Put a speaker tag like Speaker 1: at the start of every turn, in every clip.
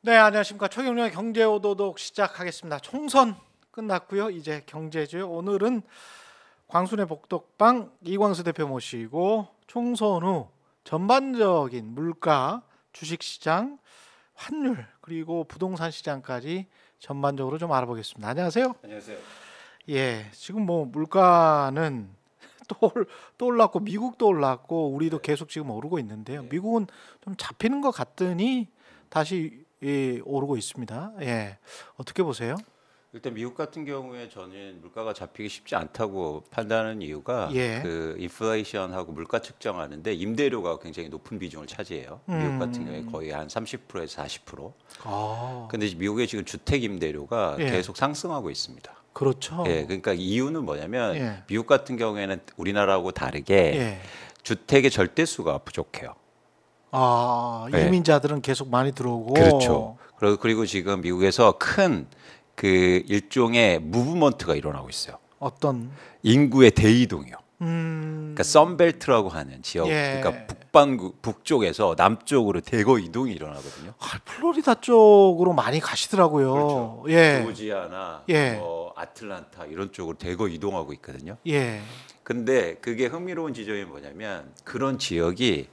Speaker 1: 네, 안녕하십니까. 최경영의 경제오도독 시작하겠습니다. 총선 끝났고요. 이제 경제죠. 오늘은 광순의 복덕방 이광수 대표 모시고 총선 후 전반적인 물가, 주식시장, 환율 그리고 부동산 시장까지 전반적으로 좀 알아보겠습니다. 안녕하세요.
Speaker 2: 안녕하세요.
Speaker 1: 예, 지금 뭐 물가는 또 올랐고 미국도 올랐고 우리도 계속 지금 오르고 있는데요. 미국은 좀 잡히는 것 같더니 다시 오르고 있습니다. 예, 어떻게 보세요?
Speaker 2: 일단 미국 같은 경우에 저는 물가가 잡히기 쉽지 않다고 판단하는 이유가
Speaker 1: 예.
Speaker 2: 그 인플레이션하고 물가 측정하는데 임대료가 굉장히 높은 비중을 차지해요. 미국 같은 경우에 거의 한 30%에서 40%. 근데 미국의 지금 주택 임대료가
Speaker 1: 예.
Speaker 2: 계속 상승하고 있습니다.
Speaker 1: 그렇죠.
Speaker 2: 예, 그러니까 이유는 뭐냐면
Speaker 1: 예.
Speaker 2: 미국 같은 경우에는 우리나라하고 다르게
Speaker 1: 예.
Speaker 2: 주택의 절대수가 부족해요. 예.
Speaker 1: 이민자들은 계속 많이 들어오고.
Speaker 2: 그렇죠. 그리고 지금 미국에서 큰 그 일종의 무브먼트가 일어나고 있어요.
Speaker 1: 어떤
Speaker 2: 인구의 대이동이요. 그러니까 썬벨트라고 하는 지역,
Speaker 1: 예.
Speaker 2: 그러니까 북쪽에서 남쪽으로 대거 이동이 일어나거든요.
Speaker 1: 플로리다 쪽으로 많이 가시더라고요.
Speaker 2: 그렇죠.
Speaker 1: 예.
Speaker 2: 조지아나
Speaker 1: 예.
Speaker 2: 아틀란타 이런 쪽으로 대거 이동하고 있거든요.
Speaker 1: 예.
Speaker 2: 근데 그게 흥미로운 지점이 뭐냐면 그런 지역이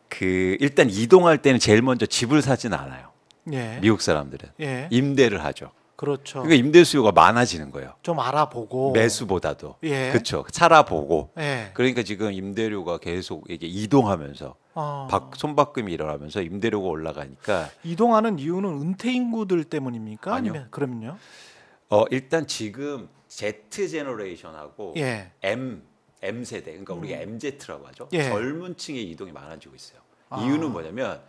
Speaker 2: 그 일단 이동할 때는 제일 먼저 집을 사진 않아요.
Speaker 1: 예.
Speaker 2: 미국 사람들은
Speaker 1: 예.
Speaker 2: 임대를 하죠.
Speaker 1: 그렇죠.
Speaker 2: 그러니까 임대 수요가 많아지는 거예요.
Speaker 1: 좀 알아보고
Speaker 2: 매수보다도.
Speaker 1: 예.
Speaker 2: 그렇죠. 살아보고.
Speaker 1: 예.
Speaker 2: 그러니까 지금 임대료가 계속 이게 이동하면서 손바꿈이 일어나면서 임대료가 올라가니까
Speaker 1: 이동하는 이유는 은퇴 인구들 때문입니까?
Speaker 2: 아니요.
Speaker 1: 아니면 그럼요.
Speaker 2: 일단 지금 Z 제너레이션하고
Speaker 1: 예.
Speaker 2: M 세대, 그러니까 우리가 MZ라고 하죠.
Speaker 1: 예.
Speaker 2: 젊은 층의 이동이 많아지고 있어요. 이유는 뭐냐면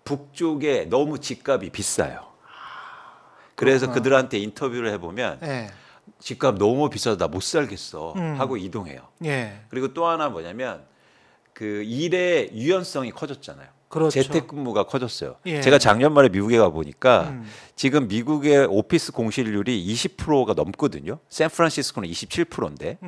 Speaker 2: 북쪽에 너무 집값이 비싸요. 그래서 그들한테 인터뷰를 해보면
Speaker 1: 예.
Speaker 2: 집값 너무 비싸서 나 못 살겠어 하고 이동해요.
Speaker 1: 예.
Speaker 2: 그리고 또 하나 뭐냐면 그 일의 유연성이 커졌잖아요.
Speaker 1: 그렇죠.
Speaker 2: 재택근무가 커졌어요.
Speaker 1: 예.
Speaker 2: 제가 작년 말에 미국에 가 보니까 지금 미국의 오피스 공실률이 20%가 넘거든요. 샌프란시스코는 27%인데.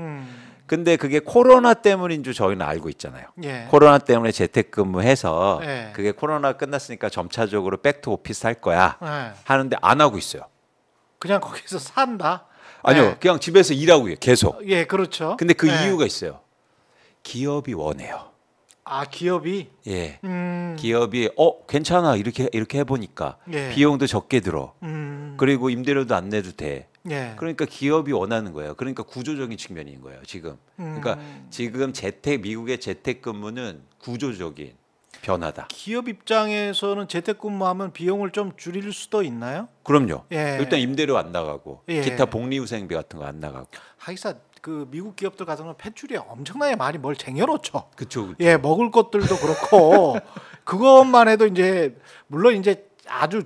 Speaker 2: 근데 그게 코로나 때문인 줄 저희는 알고 있잖아요.
Speaker 1: 예.
Speaker 2: 코로나 때문에 재택근무해서
Speaker 1: 예.
Speaker 2: 그게 코로나 끝났으니까 점차적으로 백투 오피스 할 거야
Speaker 1: 예.
Speaker 2: 하는데 안 하고 있어요.
Speaker 1: 그냥 거기서 산다.
Speaker 2: 아니요,
Speaker 1: 예.
Speaker 2: 그냥 집에서 일하고 있어요. 계속.
Speaker 1: 예, 그렇죠.
Speaker 2: 근데 그
Speaker 1: 예.
Speaker 2: 이유가 있어요. 기업이 원해요.
Speaker 1: 기업이
Speaker 2: 예. 기업이 괜찮아 이렇게 해보니까
Speaker 1: 예.
Speaker 2: 비용도 적게 들어. 그리고 임대료도 안 내도 돼.
Speaker 1: 예.
Speaker 2: 그러니까 기업이 원하는 거예요. 그러니까 구조적인 측면인 거예요. 지금. 그러니까 지금 미국의 재택근무는 구조적인 변화다.
Speaker 1: 기업 입장에서는 재택근무하면 비용을 좀 줄일 수도 있나요?
Speaker 2: 그럼요.
Speaker 1: 예.
Speaker 2: 일단 임대료 안 나가고
Speaker 1: 예.
Speaker 2: 기타 복리후생비 같은 거 안 나가고.
Speaker 1: 하기사 그 미국 기업들 같은 경우는 폐출이 엄청나게 많이 뭘 쟁여놓죠.
Speaker 2: 그렇죠.
Speaker 1: 예, 먹을 것들도 그렇고 그것만 해도 이제 물론 이제 아주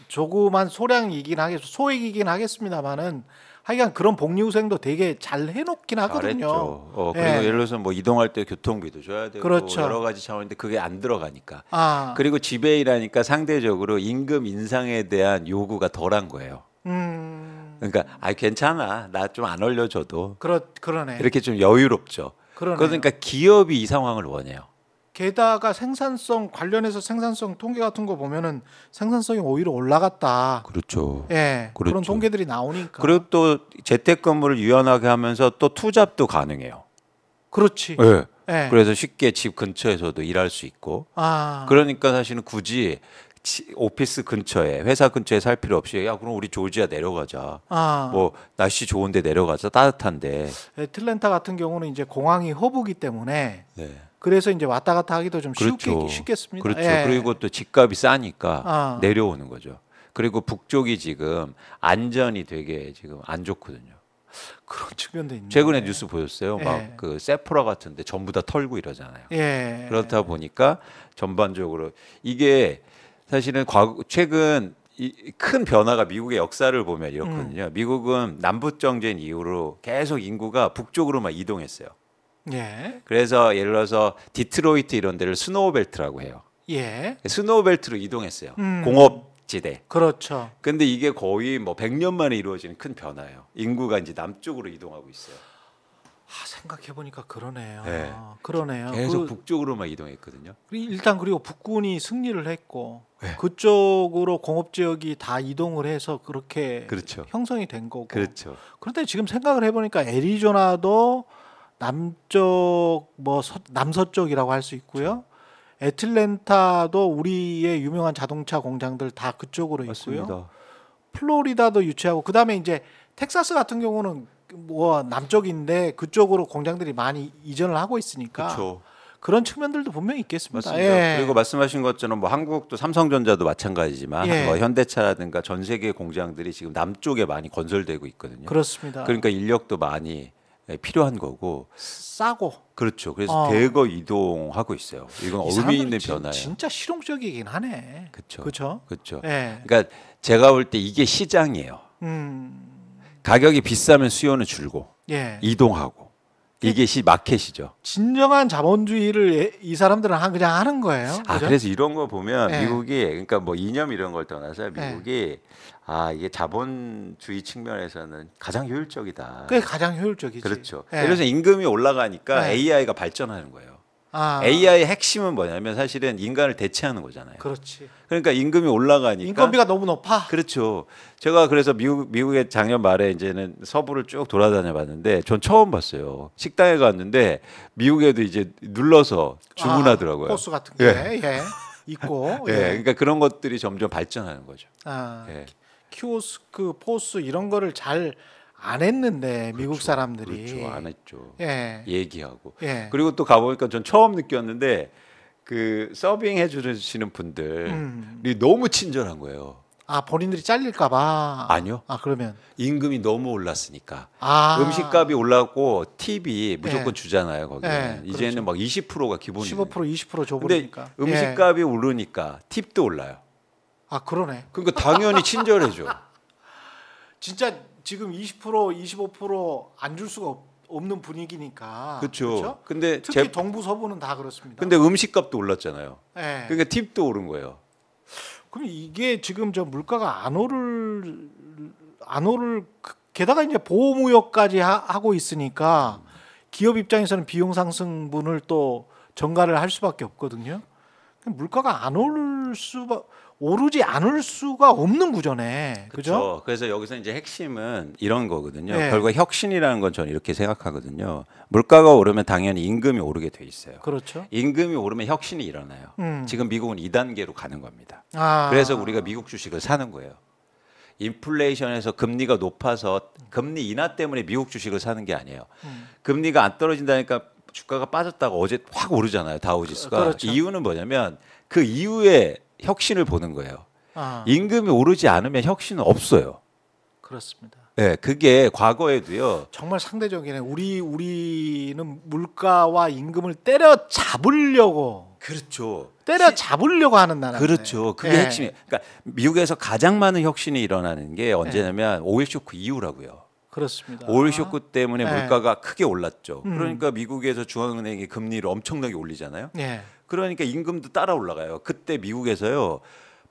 Speaker 1: 조그만 소액이긴 하겠습니다만은 하여간 그런 복리후생도 되게 잘 해놓긴 하거든요.
Speaker 2: 잘했죠. 그리고 예를 들어서 뭐 이동할 때 교통비도 줘야 되고
Speaker 1: 그렇죠.
Speaker 2: 여러 가지 차원인데 그게 안 들어가니까.
Speaker 1: 아,
Speaker 2: 그리고 집에 일하니까 상대적으로 임금 인상에 대한 요구가 덜한 거예요. 그러니까 괜찮아. 나 좀 안 올려줘도
Speaker 1: 그러네.
Speaker 2: 이렇게 좀 여유롭죠.
Speaker 1: 그러네요.
Speaker 2: 그러니까 기업이 이 상황을 원해요.
Speaker 1: 게다가 생산성 관련해서 생산성 통계 같은 거 보면은 생산성이 오히려 올라갔다.
Speaker 2: 그렇죠.
Speaker 1: 예, 그런
Speaker 2: 그렇죠.
Speaker 1: 통계들이 나오니까.
Speaker 2: 그리고 또 재택근무를 유연하게 하면서 또 투잡도 가능해요.
Speaker 1: 그렇지.
Speaker 2: 네.
Speaker 1: 예.
Speaker 2: 그래서 쉽게 집 근처에서도 일할 수 있고.
Speaker 1: 아,
Speaker 2: 그러니까 사실은 굳이 오피스 근처에 회사 근처에 살 필요 없이 그럼 우리 조지아 내려가자. 뭐 날씨 좋은데 내려가자. 따뜻한데.
Speaker 1: 애틀랜타 같은 경우는 이제 공항이 허브기 때문에
Speaker 2: 네.
Speaker 1: 그래서 이제 왔다 갔다 하기도 좀
Speaker 2: 그렇죠.
Speaker 1: 쉽겠습니다.
Speaker 2: 그렇죠.
Speaker 1: 예.
Speaker 2: 그리고 또 집값이 싸니까 내려오는 거죠. 그리고 북쪽이 지금 안전이 되게 지금 안 좋거든요.
Speaker 1: 그런 측면도 있네.
Speaker 2: 최근에 뉴스 보셨어요?
Speaker 1: 예.
Speaker 2: 막 그 세포라 같은데 전부 다 털고 이러잖아요.
Speaker 1: 예.
Speaker 2: 그렇다 보니까 전반적으로 이게 사실은 최근 큰 변화가 미국의 역사를 보면 이렇거든요. 미국은 남북 정전 이후로 계속 인구가 북쪽으로만 이동했어요.
Speaker 1: 예.
Speaker 2: 그래서 예를 들어서 디트로이트 이런 데를 스노우벨트라고 해요.
Speaker 1: 예.
Speaker 2: 스노우벨트로 이동했어요. 공업지대.
Speaker 1: 그렇죠.
Speaker 2: 근데 이게 거의 뭐 100년 만에 이루어지는 큰 변화예요. 인구가 이제 남쪽으로 이동하고 있어요.
Speaker 1: 생각해 보니까 그러네요.
Speaker 2: 네.
Speaker 1: 그러네요.
Speaker 2: 계속 북쪽으로만 이동했거든요.
Speaker 1: 일단 그리고 북군이 승리를 했고
Speaker 2: 네.
Speaker 1: 그쪽으로 공업 지역이 다 이동을 해서 그렇게
Speaker 2: 그렇죠.
Speaker 1: 형성이 된 거고.
Speaker 2: 그렇죠.
Speaker 1: 그런데 지금 생각을 해보니까 애리조나도 남쪽 뭐 남서쪽이라고 할 수 있고요. 애틀랜타도 우리의 유명한 자동차 공장들 다 그쪽으로 있고요.
Speaker 2: 맞습니다.
Speaker 1: 플로리다도 유치하고 그다음에 이제 텍사스 같은 경우는 뭐 남쪽인데 그쪽으로 공장들이 많이 이전을 하고 있으니까
Speaker 2: 그렇죠.
Speaker 1: 그런 측면들도 분명히 있겠습니다.
Speaker 2: 맞습니다.
Speaker 1: 예.
Speaker 2: 그리고 말씀하신 것처럼 뭐 한국도 삼성전자도 마찬가지지만
Speaker 1: 예.
Speaker 2: 뭐 현대차라든가 전 세계 공장들이 지금 남쪽에 많이 건설되고 있거든요.
Speaker 1: 그렇습니다.
Speaker 2: 그러니까 인력도 많이 필요한 거고.
Speaker 1: 싸고
Speaker 2: 그렇죠. 그래서 대거 이동하고 있어요. 이건
Speaker 1: 이
Speaker 2: 의미
Speaker 1: 사람들은
Speaker 2: 있는 변화예요.
Speaker 1: 진짜 실용적이긴 하네.
Speaker 2: 그렇죠.
Speaker 1: 그렇죠.
Speaker 2: 그렇죠.
Speaker 1: 예.
Speaker 2: 그러니까 제가 볼 때 이게 시장이에요. 가격이 비싸면 수요는 줄고
Speaker 1: 예.
Speaker 2: 이동하고 이게 마켓이죠.
Speaker 1: 진정한 자본주의를 이 사람들은 그냥 하는 거예요.
Speaker 2: 아
Speaker 1: 그죠?
Speaker 2: 그래서 이런 거 보면
Speaker 1: 예.
Speaker 2: 미국이 그러니까 뭐 이념 이런 걸 떠나서
Speaker 1: 예.
Speaker 2: 미국이 이게 자본주의 측면에서는 가장 효율적이다.
Speaker 1: 그게 가장 효율적이지.
Speaker 2: 그렇죠.
Speaker 1: 예.
Speaker 2: 그래서 임금이 올라가니까
Speaker 1: 예.
Speaker 2: AI가 발전하는 거예요.
Speaker 1: 아,
Speaker 2: AI의 핵심은 뭐냐면 사실은 인간을 대체하는 거잖아요.
Speaker 1: 그렇지.
Speaker 2: 그러니까 임금이 올라가니까
Speaker 1: 인건비가 너무 높아.
Speaker 2: 그렇죠. 제가 그래서 미국의 작년 말에 이제는 서부를 쭉 돌아다녀 봤는데 전 처음 봤어요. 식당에 갔는데 미국에도 이제 눌러서 주문하더라고요.
Speaker 1: 포스 같은 게 예. 있고.
Speaker 2: 예.
Speaker 1: 예.
Speaker 2: 그러니까 그런 것들이 점점 발전하는 거죠.
Speaker 1: 예. 키오스크, 포스 이런 거를 잘 안 했는데 미국 사람들이.
Speaker 2: 그렇죠. 안 했죠.
Speaker 1: 예.
Speaker 2: 얘기하고.
Speaker 1: 예.
Speaker 2: 그리고 또 가보니까 전 처음 느꼈는데 그 서빙 해주시는 분들이 너무 친절한 거예요.
Speaker 1: 본인들이 잘릴까봐.
Speaker 2: 아니요.
Speaker 1: 그러면
Speaker 2: 임금이 너무 올랐으니까.
Speaker 1: 아.
Speaker 2: 음식값이 올랐고 팁이 무조건
Speaker 1: 예.
Speaker 2: 주잖아요. 거기는.
Speaker 1: 예,
Speaker 2: 이제는 막 20%가 기본이에요.
Speaker 1: 15% 20%
Speaker 2: 근데
Speaker 1: 줘버리니까.
Speaker 2: 음식값이 오르니까 팁도 올라요.
Speaker 1: 그러네.
Speaker 2: 그러니까 당연히 친절해져.
Speaker 1: 진짜 지금 20% 25%안 줄 수가 없는 분위기니까.
Speaker 2: 그렇죠. 근데
Speaker 1: 특히 동부 서부는 다 그렇습니다.
Speaker 2: 근데 음식값도 올랐잖아요.
Speaker 1: 예.
Speaker 2: 그러니까 팁도 오른 거예요.
Speaker 1: 그럼 이게 지금 저 물가가 안 오를 게다가 이제 보호무역까지 하고 있으니까 기업 입장에서는 비용 상승분을 또 전가를 할 수밖에 없거든요. 물가가 오르지 않을 수가 없는 구조네. 그죠?
Speaker 2: 그렇죠. 그래서 여기서 이제 핵심은 이런 거거든요.
Speaker 1: 네.
Speaker 2: 결국 혁신이라는 건 저는 이렇게 생각하거든요. 물가가 오르면 당연히 임금이 오르게 돼 있어요.
Speaker 1: 그렇죠.
Speaker 2: 임금이 오르면 혁신이 일어나요. 지금 미국은 2단계로 가는 겁니다. 그래서 우리가 미국 주식을 사는 거예요. 인플레이션에서 금리가 높아서 금리 인하 때문에 미국 주식을 사는 게 아니에요. 금리가 안 떨어진다니까 주가가 빠졌다가 어제 확 오르잖아요. 다우지수가.
Speaker 1: 그렇죠.
Speaker 2: 이유는 뭐냐면 그 이후에 혁신을 보는 거예요. 임금이 오르지 않으면 혁신은 없어요.
Speaker 1: 그렇습니다.
Speaker 2: 네, 그게 과거에도요.
Speaker 1: 정말 상대적이네. 우리는 물가와 임금을 때려 잡으려고.
Speaker 2: 그렇죠.
Speaker 1: 때려 잡으려고 하는 나라인데.
Speaker 2: 그렇죠. 그게 핵심이에요. 그러니까 미국에서 가장 많은 혁신이 일어나는 게 언제냐면 오일 쇼크 이후라고요.
Speaker 1: 그렇습니다.
Speaker 2: 오일 쇼크 때문에
Speaker 1: 네.
Speaker 2: 물가가 크게 올랐죠. 그러니까 미국에서 중앙은행이 금리를 엄청나게 올리잖아요.
Speaker 1: 예.
Speaker 2: 그러니까 임금도 따라 올라가요. 그때 미국에서요.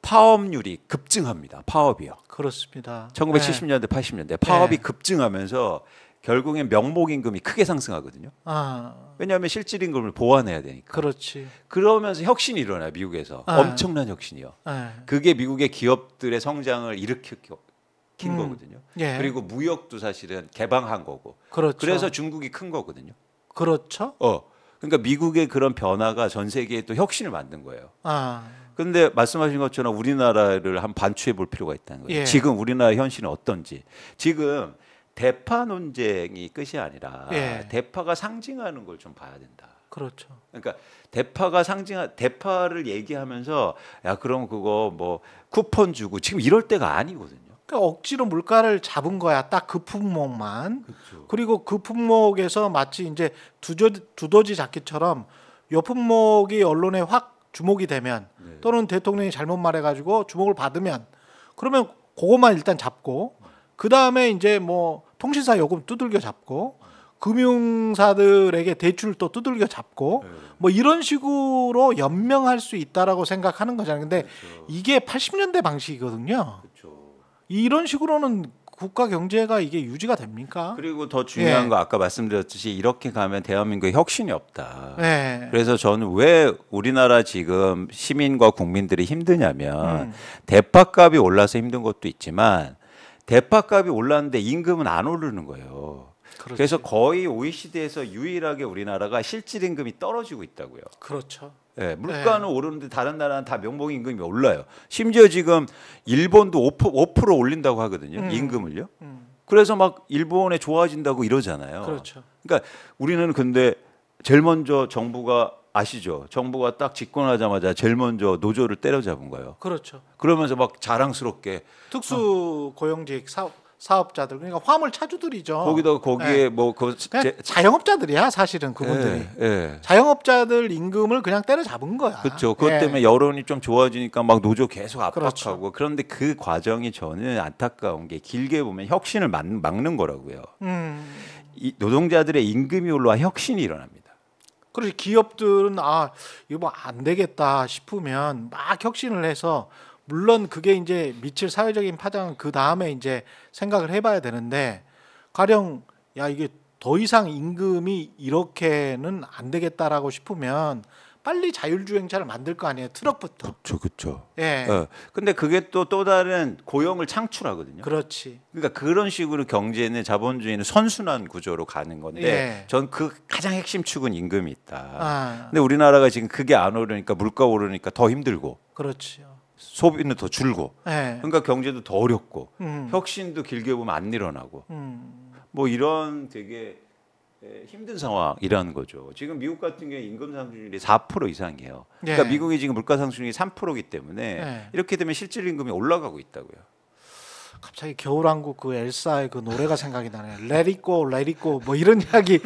Speaker 2: 파업률이 급증합니다. 파업이요.
Speaker 1: 그렇습니다.
Speaker 2: 1970년대, 80년대 파업이 급증하면서 결국엔 명목 임금이 크게 상승하거든요. 왜냐하면 실질 임금을 보완해야 되니까.
Speaker 1: 그렇지.
Speaker 2: 그러면서 혁신이 일어나요. 미국에서. 엄청난 혁신이요. 그게 미국의 기업들의 성장을 일으킨 거거든요.
Speaker 1: 예.
Speaker 2: 그리고 무역도 사실은 개방한 거고.
Speaker 1: 그렇죠.
Speaker 2: 그래서 중국이 큰 거거든요.
Speaker 1: 그렇죠.
Speaker 2: 그러니까 미국의 그런 변화가 전 세계에 또 혁신을 만든 거예요. 그런데 말씀하신 것처럼 우리나라를 한번 반추해 볼 필요가 있다는 거예요.
Speaker 1: 예.
Speaker 2: 지금 우리나라 현실은 어떤지. 지금 대파 논쟁이 끝이 아니라
Speaker 1: 예.
Speaker 2: 대파가 상징하는 걸 좀 봐야 된다.
Speaker 1: 그렇죠.
Speaker 2: 그러니까 대파를 얘기하면서 야 그럼 그거 뭐 쿠폰 주고 지금 이럴 때가 아니거든요.
Speaker 1: 그러니까 억지로 물가를 잡은 거야. 딱 그 품목만.
Speaker 2: 그렇죠.
Speaker 1: 그리고 그 품목에서 마치 이제 두더지 잡기처럼 요 품목이 언론에 확 주목이 되면 또는 대통령이 잘못 말해가지고 주목을 받으면 그러면 그것만 일단 잡고 그 다음에 이제 뭐 통신사 요금 두들겨 잡고 금융사들에게 대출 또 두들겨 잡고 뭐 이런 식으로 연명할 수 있다라고 생각하는 거잖아요. 근데 이게 80년대 방식이거든요. 이런 식으로는 국가 경제가 이게 유지가 됩니까?
Speaker 2: 그리고 더 중요한
Speaker 1: 예.
Speaker 2: 거 아까 말씀드렸듯이 이렇게 가면 대한민국에 혁신이 없다.
Speaker 1: 네.
Speaker 2: 그래서 저는 왜 우리나라 지금 시민과 국민들이 힘드냐면 대파값이 올라서 힘든 것도 있지만 대파값이 올랐는데 임금은 안 오르는 거예요.
Speaker 1: 그렇지.
Speaker 2: 그래서 거의 OECD에서 유일하게 우리나라가 실질 임금이 떨어지고 있다고요.
Speaker 1: 그렇죠.
Speaker 2: 예, 물가는 오르는데 다른 나라는 다 명목 임금이 올라요. 심지어 지금 일본도 5% 올린다고 하거든요. 임금을요. 그래서 막 일본에 좋아진다고 이러잖아요.
Speaker 1: 그렇죠.
Speaker 2: 그러니까 우리는 근데 제일 먼저 정부가 아시죠? 정부가 딱 집권하자마자 제일 먼저 노조를 때려잡은 거예요.
Speaker 1: 그렇죠.
Speaker 2: 그러면서 막 자랑스럽게
Speaker 1: 특수 고용직 사업자들 그러니까 화물 차주들이죠.
Speaker 2: 거기에
Speaker 1: 예.
Speaker 2: 뭐 그
Speaker 1: 그냥 자영업자들이야 사실은 그분들이.
Speaker 2: 예.
Speaker 1: 자영업자들 임금을 그냥 때려잡은 거야.
Speaker 2: 그렇죠. 그것
Speaker 1: 예.
Speaker 2: 때문에 여론이 좀 좋아지니까 막 노조 계속 압박하고
Speaker 1: 그렇죠.
Speaker 2: 그런데 그 과정이 저는 안타까운 게 길게 보면 혁신을 막는 거라고요. 이 노동자들의 임금이 올라와 혁신이 일어납니다.
Speaker 1: 그래서 기업들은 이거 뭐 안 되겠다 싶으면 막 혁신을 해서 물론 그게 이제 미칠 사회적인 파장은 그 다음에 이제 생각을 해봐야 되는데 가령 야 이게 더 이상 임금이 이렇게는 안 되겠다라고 싶으면 빨리 자율주행차를 만들 거 아니에요 트럭부터.
Speaker 2: 그렇죠.
Speaker 1: 예.
Speaker 2: 근데 그게 또 다른 고용을 창출하거든요.
Speaker 1: 그렇지.
Speaker 2: 그러니까 그런 식으로 경제는 자본주의는 선순환 구조로 가는 건데
Speaker 1: 예.
Speaker 2: 전 그 가장 핵심 축은 임금이 있다.
Speaker 1: 아,
Speaker 2: 근데 우리나라가 지금 그게 안 오르니까 물가 오르니까 더 힘들고
Speaker 1: 그렇죠.
Speaker 2: 소비는 더 줄고
Speaker 1: 예.
Speaker 2: 그러니까 경제도 더 어렵고
Speaker 1: 음.
Speaker 2: 혁신도 길게 보면 안 일어나고 뭐 이런 되게 힘든 상황이라는 거죠. 지금 미국 같은 경우에 임금 상승률이 4% 이상이에요. 그러니까
Speaker 1: 예.
Speaker 2: 미국이 지금 물가 상승률이 3%이기 때문에
Speaker 1: 예.
Speaker 2: 이렇게 되면 실질 임금이 올라가고 있다고요.
Speaker 1: 갑자기 겨울왕국 그 엘사의 그 노래가 생각이 나네요. Let it go, let it go 뭐 이런 이야기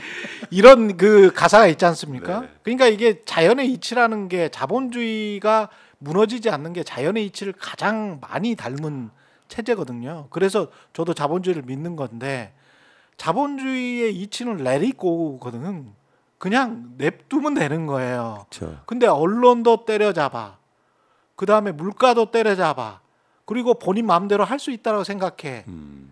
Speaker 1: 이런 그 가사가 있지 않습니까?
Speaker 2: 네.
Speaker 1: 그러니까 이게 자연의 이치라는 게 자본주의가 무너지지 않는 게 자연의 이치를 가장 많이 닮은 체제거든요. 그래서 저도 자본주의를 믿는 건데 자본주의의 이치는 let it go거든. 그냥 냅두면 되는 거예요.
Speaker 2: 그렇죠.
Speaker 1: 근데 언론도 때려잡아. 그다음에 물가도 때려잡아. 그리고 본인 마음대로 할 수 있다고 생각해.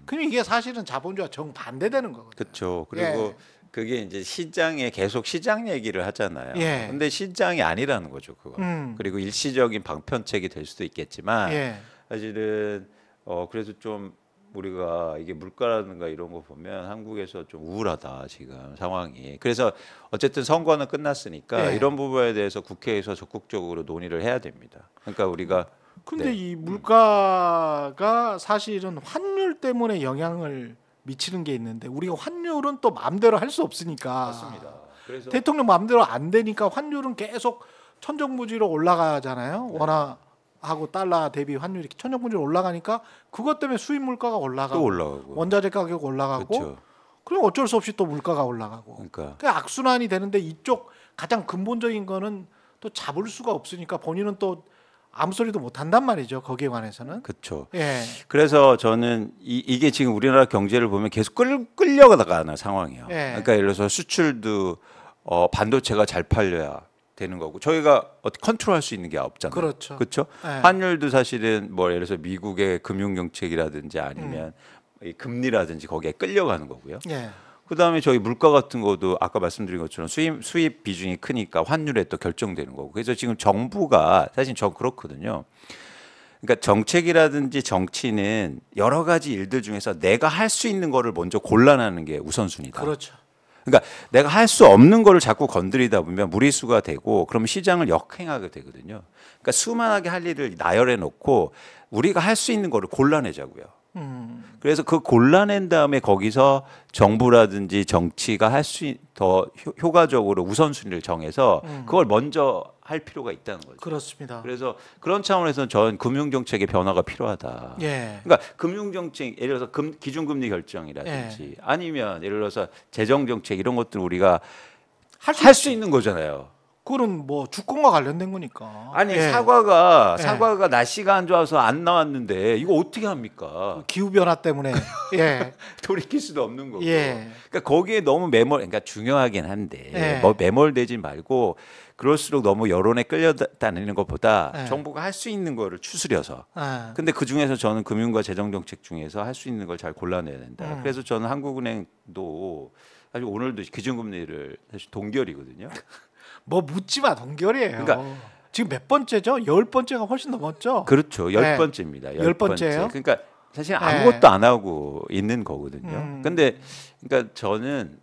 Speaker 1: 그럼 이게 사실은 자본주의와 정반대되는 거거든요.
Speaker 2: 그렇죠. 그리고
Speaker 1: 예.
Speaker 2: 그게 이제 시장에 계속 시장 얘기를 하잖아요.
Speaker 1: 예.
Speaker 2: 근데 시장이 아니라는 거죠, 그거. 그리고 일시적인 방편책이 될 수도 있겠지만
Speaker 1: 예.
Speaker 2: 사실은 그래서 좀 우리가 이게 물가라든가 이런 거 보면 한국에서 좀 우울하다 지금 상황이. 그래서 어쨌든 선거는 끝났으니까
Speaker 1: 예.
Speaker 2: 이런 부분에 대해서 국회에서 적극적으로 논의를 해야 됩니다. 그러니까 우리가
Speaker 1: 근데
Speaker 2: 네.
Speaker 1: 이 물가가 사실은 환율 때문에 영향을 미치는 게 있는데 우리가 환율은 또 마음대로 할 수 없으니까.
Speaker 2: 맞습니다. 그래서
Speaker 1: 대통령 마음대로 안 되니까 환율은 계속 천정부지로 올라가잖아요.
Speaker 2: 네.
Speaker 1: 원화하고 달러 대비 환율이 천정부지로 올라가니까 그것 때문에 수입 물가가 올라가고
Speaker 2: 또 올라가고.
Speaker 1: 원자재 가격 올라가고
Speaker 2: 그렇죠.
Speaker 1: 그럼 어쩔 수 없이 또 물가가 올라가고.
Speaker 2: 그러니까
Speaker 1: 그 악순환이 되는데 이쪽 가장 근본적인 거는 또 잡을 수가 없으니까 본인은 또 아무 소리도 못 한단 말이죠. 거기에 관해서는.
Speaker 2: 그렇죠.
Speaker 1: 예.
Speaker 2: 그래서 저는 이게 지금 우리나라 경제를 보면 계속 끌려가는 상황이에요.
Speaker 1: 예.
Speaker 2: 그러니까 예를 들어서 수출도 반도체가 잘 팔려야 되는 거고 저희가 어떻게 컨트롤할 수 있는 게 없잖아요.
Speaker 1: 그렇죠.
Speaker 2: 그렇죠?
Speaker 1: 예.
Speaker 2: 환율도 사실은 뭐 예를 들어서 미국의 금융 정책이라든지 아니면 이 금리라든지 거기에 끌려가는 거고요.
Speaker 1: 예.
Speaker 2: 그다음에 저희 물가 같은 것도 아까 말씀드린 것처럼 수입 비중이 크니까 환율에 또 결정되는 거고. 그래서 지금 정부가 사실 저 그렇거든요. 그러니까 정책이라든지 정치는 여러 가지 일들 중에서 내가 할 수 있는 거를 먼저 골라내는 게 우선순위다.
Speaker 1: 그렇죠.
Speaker 2: 그러니까 내가 할 수 없는 거를 자꾸 건드리다 보면 무리수가 되고 그러면 시장을 역행하게 되거든요. 그러니까 수많게 할 일을 나열해 놓고 우리가 할 수 있는 거를 골라내자고요. 그래서 그 골라낸 다음에 거기서 정부라든지 정치가 할 수 더 효과적으로 우선순위를 정해서 그걸 먼저 할 필요가 있다는 거죠.
Speaker 1: 그렇습니다.
Speaker 2: 그래서 그런 차원에서 전 금융정책의 변화가 필요하다.
Speaker 1: 예.
Speaker 2: 그러니까 금융정책 예를 들어서 기준금리 결정이라든지 아니면 예를 들어서 재정정책 이런 것들 우리가 할 수 있는 거잖아요.
Speaker 1: 그거는 뭐 주권과 관련된 거니까.
Speaker 2: 아니
Speaker 1: 예.
Speaker 2: 사과가 날씨가 안 좋아서 안 나왔는데 이거 어떻게 합니까?
Speaker 1: 기후 변화 때문에. 예.
Speaker 2: 돌이킬 수도 없는 거고.
Speaker 1: 예.
Speaker 2: 그러니까 거기에 너무 그러니까 중요하긴 한데
Speaker 1: 예.
Speaker 2: 뭐 매몰되지 말고 그럴수록 너무 여론에 끌려다니는 것보다
Speaker 1: 네.
Speaker 2: 정부가 할 수 있는 거를 추스려서.
Speaker 1: 예.
Speaker 2: 근데 그 중에서 저는 금융과 재정정책 중에서 할 수 있는 걸 잘 골라내야 된다.
Speaker 1: 음.
Speaker 2: 그래서 저는 한국은행도 사실 오늘도 기준금리를 사실 동결이거든요.
Speaker 1: 뭐 묻지 마 동결이에요.
Speaker 2: 그러니까
Speaker 1: 지금 몇 번째죠? 10번째가 훨씬 넘었죠.
Speaker 2: 그렇죠. 열
Speaker 1: 네.
Speaker 2: 번째입니다.
Speaker 1: 열 번째예요?
Speaker 2: 그러니까 사실
Speaker 1: 네.
Speaker 2: 아무것도 안 하고 있는 거거든요.
Speaker 1: 음.
Speaker 2: 근데 그러니까 저는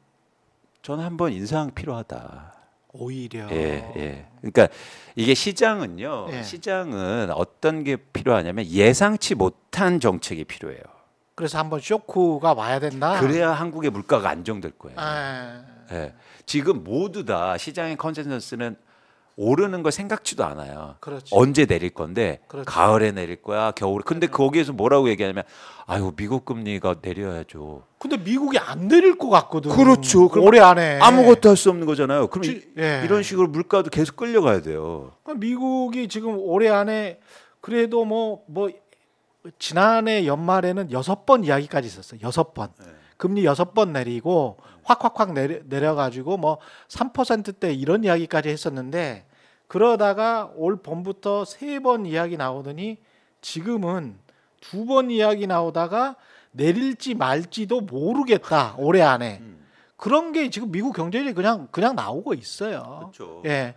Speaker 2: 한번 인상 필요하다.
Speaker 1: 오히려.
Speaker 2: 예, 예. 그러니까 이게 시장은요.
Speaker 1: 예.
Speaker 2: 시장은 어떤 게 필요하냐면 예상치 못한 정책이 필요해요.
Speaker 1: 그래서 한번 쇼크가 와야 된다.
Speaker 2: 그래야 한국의 물가가 안정될 거예요.
Speaker 1: 예.
Speaker 2: 예. 지금 모두 다 시장의 컨센서스는 오르는 걸 생각지도 않아요.
Speaker 1: 그렇지.
Speaker 2: 언제 내릴 건데
Speaker 1: 그렇죠.
Speaker 2: 가을에 내릴 거야, 겨울에. 근데 거기에서 뭐라고 얘기하냐면 아유 미국 금리가 내려야죠.
Speaker 1: 근데 미국이 안 내릴 것 같거든.
Speaker 2: 그렇죠. 그럼
Speaker 1: 올해 안에
Speaker 2: 아무것도 할 수 없는 거잖아요. 그럼
Speaker 1: 예.
Speaker 2: 이런 식으로 물가도 계속 끌려가야 돼요.
Speaker 1: 미국이 지금 올해 안에 그래도 뭐 지난해 연말에는 6번 이야기까지 있었어요. 6번.
Speaker 2: 네.
Speaker 1: 금리 6번 내리고 확 내려가지고 뭐 3%대 이런 이야기까지 했었는데 그러다가 올 봄부터 3번 이야기 나오더니 지금은 2번 이야기 나오다가 내릴지 말지도 모르겠다 올해 안에 그런 게 지금 미국 경제에 그냥 나오고 있어요.
Speaker 2: 그렇죠.
Speaker 1: 예,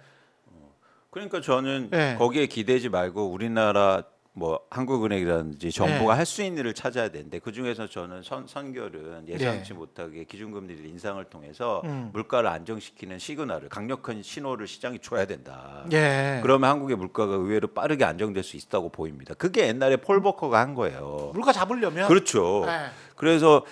Speaker 2: 그러니까 저는
Speaker 1: 예.
Speaker 2: 거기에 기대지 말고 우리나라 뭐 한국은행이라든지 정부가 할 수 있는 일을 찾아야 되는데 그 중에서 저는 선결은 예상치 못하게 기준금리를 인상을 통해서 물가를 안정시키는 시그널을 강력한 신호를 시장이 줘야 된다.
Speaker 1: 예.
Speaker 2: 그러면 한국의 물가가 의외로 빠르게 안정될 수 있다고 보입니다. 그게 옛날에 폴 버커가 한 거예요.
Speaker 1: 물가 잡으려면
Speaker 2: 그렇죠.
Speaker 1: 예.
Speaker 2: 그래서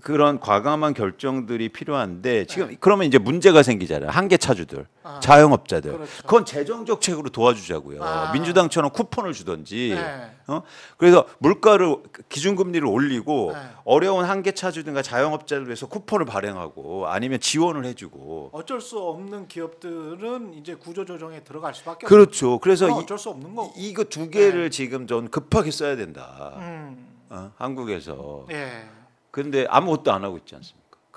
Speaker 2: 그런 과감한 결정들이 필요한데 지금 그러면 이제 문제가 생기잖아요. 한계 차주들, 자영업자들.
Speaker 1: 그렇죠.
Speaker 2: 그건 재정 정책으로 도와주자고요.
Speaker 1: 아.
Speaker 2: 민주당처럼 쿠폰을 주든지.
Speaker 1: 네.
Speaker 2: 그래서 물가를 기준금리를 올리고
Speaker 1: 네.
Speaker 2: 어려운 한계 차주든가 자영업자를 위해서 쿠폰을 발행하고 아니면 지원을 해주고.
Speaker 1: 어쩔 수 없는 기업들은 이제 구조 조정에 들어갈 수밖에
Speaker 2: 그렇죠. 그래서
Speaker 1: 없어요. 어쩔 수 없는 거고.
Speaker 2: 이거 두 개를 지금 전 급하게 써야 된다.
Speaker 1: 음.
Speaker 2: 한국에서.
Speaker 1: 예.
Speaker 2: 근데 아무것도 안 하고 있지 않습니까?